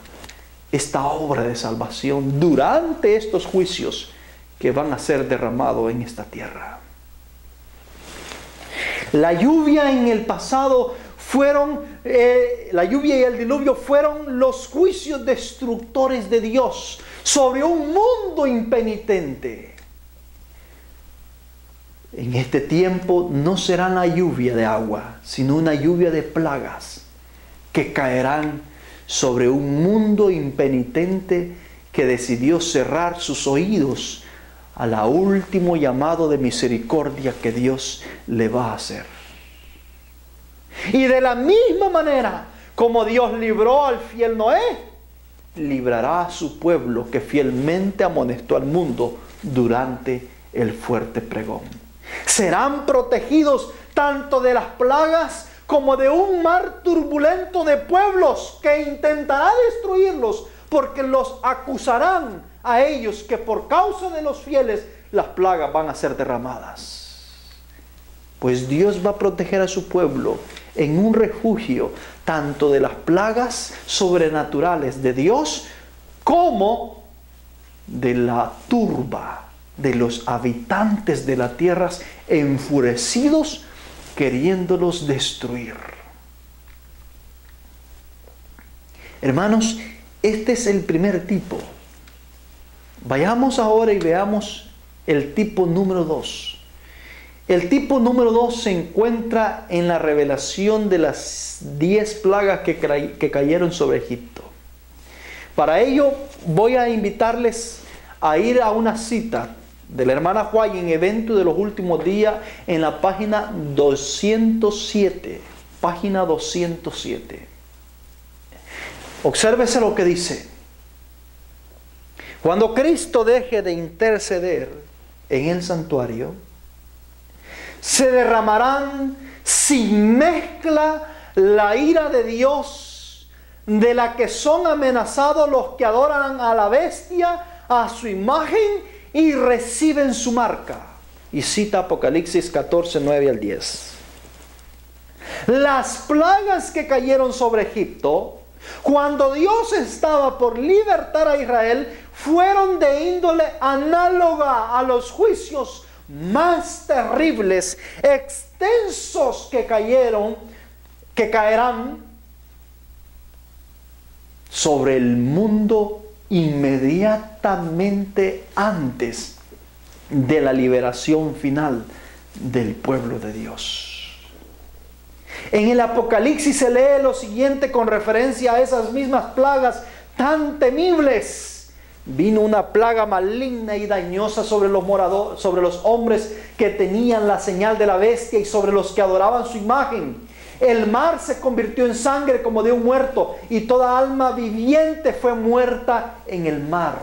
Speaker 1: esta obra de salvación durante estos juicios que van a ser derramados en esta tierra. La lluvia en el pasado la lluvia y el diluvio fueron los juicios destructores de Dios sobre un mundo impenitente. En este tiempo no será la lluvia de agua, sino una lluvia de plagas que caerán sobre un mundo impenitente que decidió cerrar sus oídos al último llamado de misericordia que Dios le va a hacer. Y de la misma manera como Dios libró al fiel Noé, librará a su pueblo que fielmente amonestó al mundo durante el fuerte pregón. Serán protegidos tanto de las plagas como de un mar turbulento de pueblos que intentará destruirlos, porque los acusarán a ellos que por causa de los fieles las plagas van a ser derramadas. pues Dios va a proteger a su pueblo en un refugio tanto de las plagas sobrenaturales de Dios como de la turba de los habitantes de la tierra enfurecidos queriéndolos destruir. Hermanos, este es el primer tipo. Vayamos ahora y veamos el tipo número 2. El tipo número 2 se encuentra en la revelación de las 10 plagas que cayeron sobre Egipto. Para ello voy a invitarles a ir a una cita de la hermana White en Evento de los Últimos Días en la página 207. Página 207. Obsérvese lo que dice. Cuando Cristo deje de interceder en el santuario, se derramarán sin mezcla la ira de Dios, de la que son amenazados los que adoran a la bestia, a su imagen y reciben su marca. Y cita Apocalipsis 14, 9 al 10. Las plagas que cayeron sobre Egipto, cuando Dios estaba por libertar a Israel, fueron de índole análoga a los juicios más terribles, extensos que caerán sobre el mundo inmediatamente antes de la liberación final del pueblo de Dios. En el Apocalipsis se lee lo siguiente con referencia a esas mismas plagas tan temibles. Vino una plaga maligna y dañosa sobre los hombres que tenían la señal de la bestia y sobre los que adoraban su imagen. El mar se convirtió en sangre como de un muerto, y toda alma viviente fue muerta en el mar.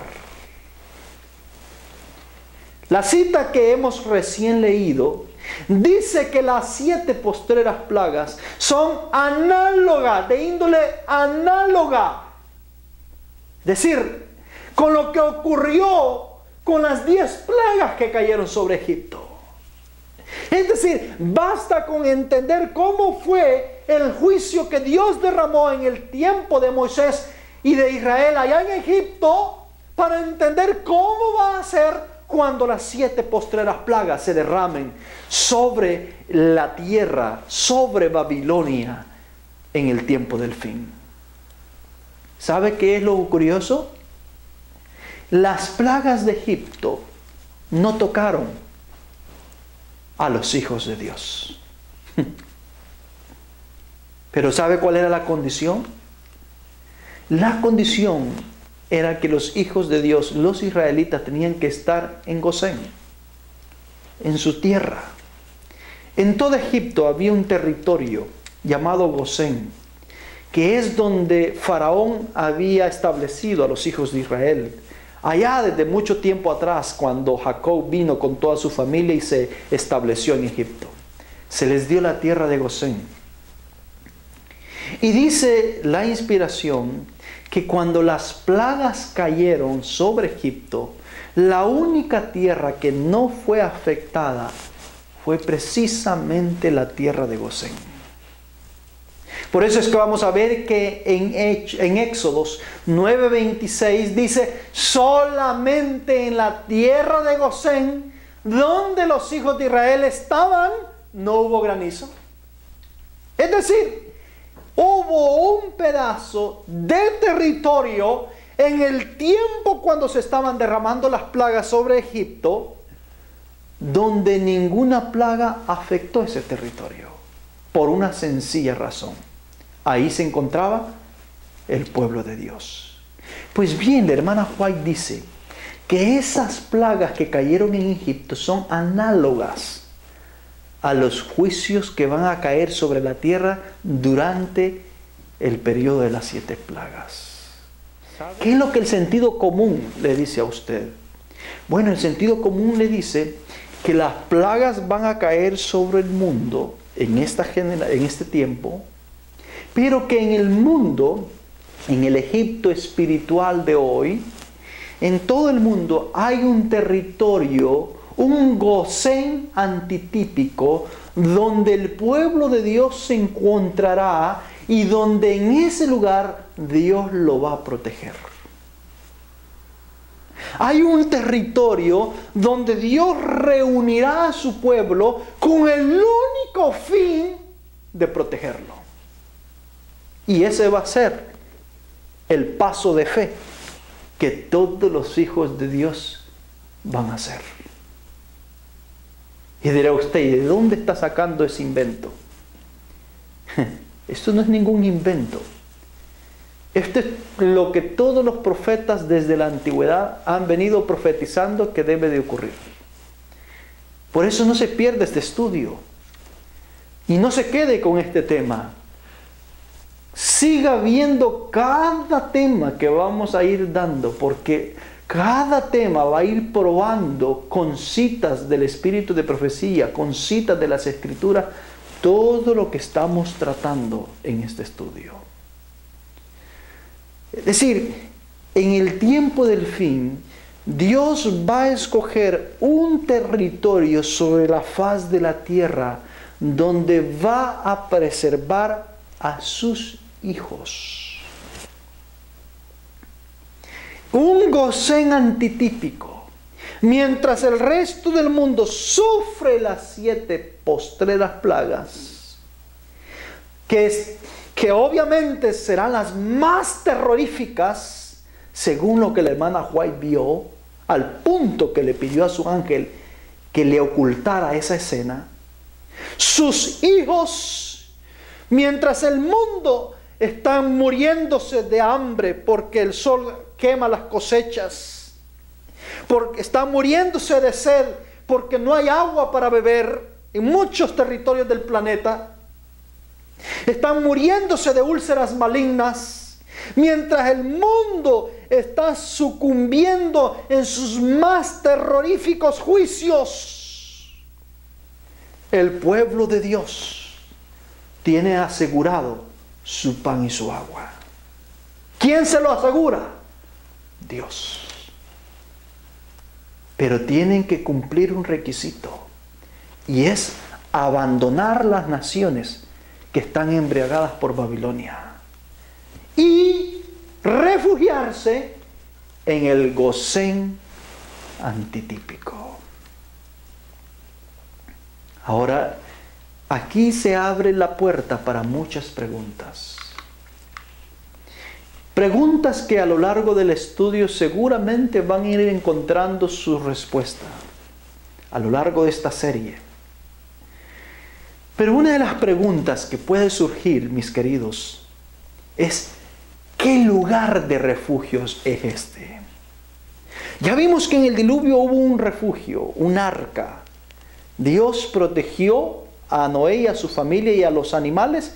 Speaker 1: La cita que hemos recién leído dice que las 7 postreras plagas son análogas, de índole análoga. Es decir, con lo que ocurrió con las 10 plagas que cayeron sobre Egipto. Es decir, basta con entender cómo fue el juicio que Dios derramó en el tiempo de Moisés y de Israel allá en Egipto para entender cómo va a ser cuando las 7 postreras plagas se derramen sobre la tierra, sobre Babilonia, en el tiempo del fin. ¿Sabe qué es lo curioso? Las plagas de Egipto no tocaron a los hijos de Dios. Pero ¿sabe cuál era la condición? La condición era que los hijos de Dios, los israelitas, tenían que estar en Gosén, en su tierra. En todo Egipto había un territorio llamado Gosén, que es donde Faraón había establecido a los hijos de Israel. Allá desde mucho tiempo atrás, cuando Jacob vino con toda su familia y se estableció en Egipto, se les dio la tierra de Gosén. Y dice la inspiración que cuando las plagas cayeron sobre Egipto, la única tierra que no fue afectada fue precisamente la tierra de Gosén. Por eso es que vamos a ver que en Éxodos 9:26 dice: solamente en la tierra de Gosén, donde los hijos de Israel estaban, no hubo granizo. Es decir, hubo un pedazo de territorio en el tiempo cuando se estaban derramando las plagas sobre Egipto, donde ninguna plaga afectó ese territorio, por una sencilla razón: ahí se encontraba el pueblo de Dios. Pues bien, la hermana White dice que esas plagas que cayeron en Egipto son análogas a los juicios que van a caer sobre la tierra durante el periodo de las 7 plagas. ¿Qué es lo que el sentido común le dice a usted? Bueno, el sentido común le dice que las plagas van a caer sobre el mundo en este tiempo, pero que en el mundo, en el Egipto espiritual de hoy, en todo el mundo hay un territorio, un Gosén antitípico donde el pueblo de Dios se encontrará y donde en ese lugar Dios lo va a proteger. Hay un territorio donde Dios reunirá a su pueblo con el único fin de protegerlo. Y ese va a ser el paso de fe que todos los hijos de Dios van a hacer. Y dirá usted, ¿y de dónde está sacando ese invento? Esto no es ningún invento. Esto es lo que todos los profetas desde la antigüedad han venido profetizando que debe de ocurrir. Por eso no se pierda este estudio. Y no se quede con este tema. Siga viendo cada tema que vamos a ir dando, porque cada tema va a ir probando con citas del espíritu de profecía, con citas de las escrituras, todo lo que estamos tratando en este estudio. Es decir, en el tiempo del fin, Dios va a escoger un territorio sobre la faz de la tierra donde va a preservar a sus hijos. Un Gosén antitípico. Mientras el resto del mundo sufre las 7 postreras plagas, que obviamente serán las más terroríficas, según lo que la hermana White vio, al punto que le pidió a su ángel que le ocultara esa escena. Sus hijos, mientras el mundo está muriéndose de hambre porque el sol quema las cosechas, porque están muriéndose de sed porque no hay agua para beber en muchos territorios del planeta, están muriéndose de úlceras malignas, mientras el mundo está sucumbiendo en sus más terroríficos juicios, el pueblo de Dios tiene asegurado su pan y su agua. ¿Quién se lo asegura? Dios. Pero tienen que cumplir un requisito, y es abandonar las naciones que están embriagadas por Babilonia y refugiarse en el Gosén antitípico. Ahora, aquí se abre la puerta para muchas preguntas. Preguntas que a lo largo del estudio seguramente van a ir encontrando su respuesta a lo largo de esta serie. Pero una de las preguntas que puede surgir, mis queridos, es ¿qué lugar de refugios es este? Ya vimos que en el diluvio hubo un refugio, un arca. Dios protegió a Noé y a su familia y a los animales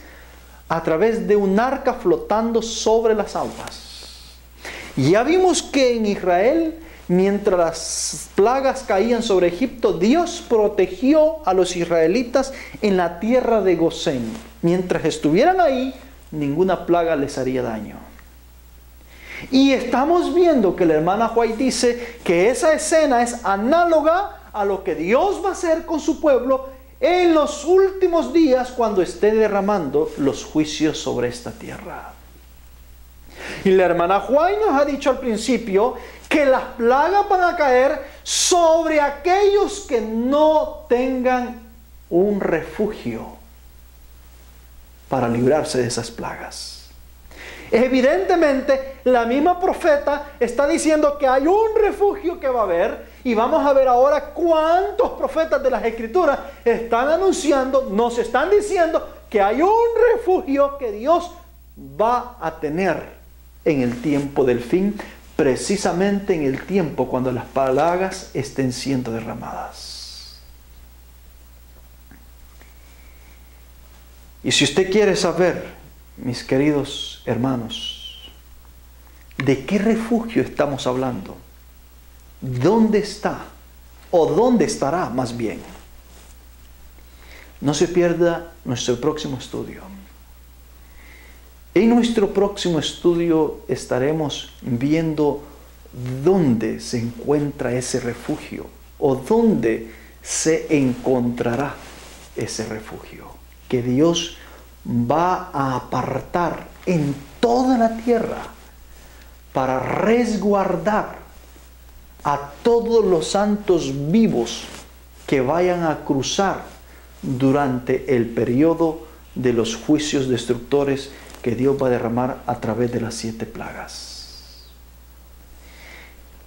Speaker 1: a través de un arca flotando sobre las aguas. Ya vimos que en Israel, mientras las plagas caían sobre Egipto, Dios protegió a los israelitas en la tierra de Gosén. Mientras estuvieran ahí, ninguna plaga les haría daño. Y estamos viendo que la hermana White dice que esa escena es análoga a lo que Dios va a hacer con su pueblo en los últimos días, cuando esté derramando los juicios sobre esta tierra. Y la hermana White nos ha dicho al principio que las plagas van a caer sobre aquellos que no tengan un refugio para librarse de esas plagas. Evidentemente, la misma profeta está diciendo que hay un refugio que va a haber, y vamos a ver ahora cuántos profetas de las Escrituras están anunciando, nos están diciendo que hay un refugio que Dios va a tener en el tiempo del fin, precisamente en el tiempo cuando las plagas estén siendo derramadas. Y si usted quiere saber, mis queridos hermanos, ¿de qué refugio estamos hablando? ¿Dónde está? ¿O dónde estará más bien? No se pierda nuestro próximo estudio. En nuestro próximo estudio estaremos viendo dónde se encuentra ese refugio o dónde se encontrará ese refugio que Dios va a apartar en toda la tierra para resguardar a todos los santos vivos que vayan a cruzar durante el periodo de los juicios destructores que Dios va a derramar a través de las 7 plagas.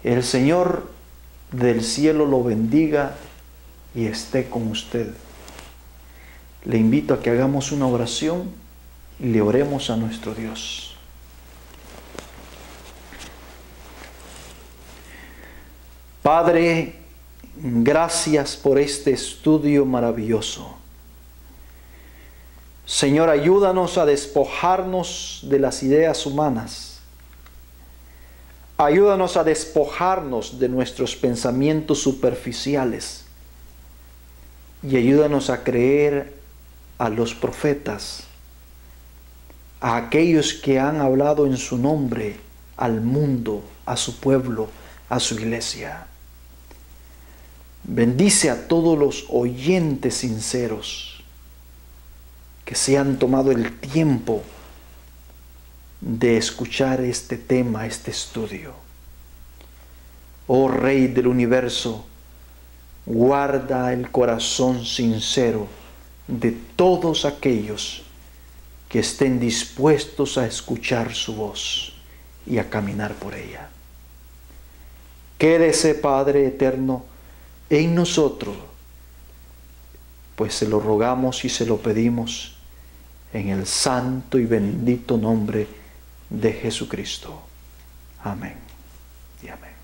Speaker 1: El Señor del cielo lo bendiga y esté con usted. Le invito a que hagamos una oración y le oremos a nuestro Dios. Padre, gracias por este estudio maravilloso. Señor, ayúdanos a despojarnos de las ideas humanas. Ayúdanos a despojarnos de nuestros pensamientos superficiales. Y ayúdanos a creer a los profetas, a aquellos que han hablado en su nombre al mundo, a su pueblo, a su iglesia. Bendice a todos los oyentes sinceros que se han tomado el tiempo de escuchar este tema, este estudio. Oh Rey del universo, guarda el corazón sincero de todos aquellos que estén dispuestos a escuchar su voz y a caminar por ella. Quédese, Padre eterno, en nosotros, pues se lo rogamos y se lo pedimos en el santo y bendito nombre de Jesucristo. Amén y amén.